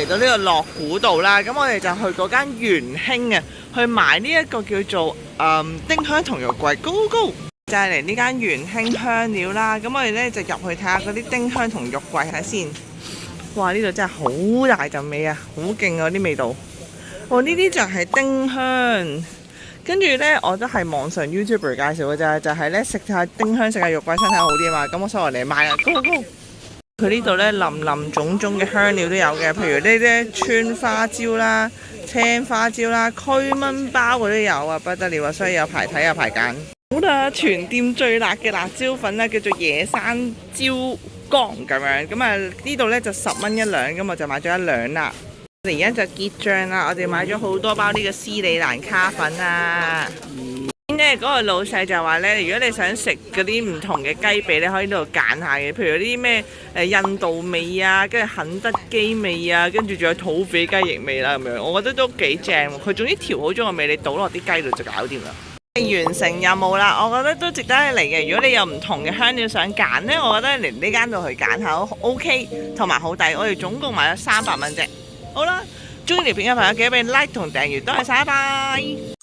嚟到呢個樂古道啦，咁我哋就去嗰間元興啊，去買呢一個叫做丁香同肉桂，Go Go！就係嚟呢間元興香料啦，咁我哋呢就入去睇下嗰啲丁香同肉桂睇下先。哇！呢度真係好大陣味啊，好勁啊啲味道。呢啲就係丁香，跟住呢，我都係網上 YouTuber 介紹嘅咋，就係呢食下丁香食下肉桂身體好啲嘛，咁所以我嚟買啦，Go Go！佢呢度呢，林林種種嘅香料都有嘅，譬如呢啲川花椒啦、青花椒啦、驅蚊包嗰啲有啊，不得了啊！所以有排睇有排揀。好啦，全店最辣嘅辣椒粉啦，叫做野山椒乾咁樣，咁啊呢度呢就10蚊一兩，咁我就買咗一兩啦。我哋而家就結帳啦，我哋買咗好多包呢個斯里蘭卡粉啊。嗰個老細就話呢，如果你想食嗰啲唔同嘅雞髀，你可以呢度揀下嘅，譬如啲咩印度味啊，跟住肯德基味啊，跟住仲有土匪雞翼味啦咁樣，我覺得都幾正喎。佢總之調好咗個味，你倒落啲雞度就搞掂啦。完成任務啦，我覺得都值得嚟嘅。如果你有唔同嘅香料想揀呢，我覺得嚟呢間度去揀下 OK， 同埋好抵。我哋總共買咗300蚊啫。好啦，中意條片嘅朋友記得俾 like 同訂閱，多謝晒，拜拜。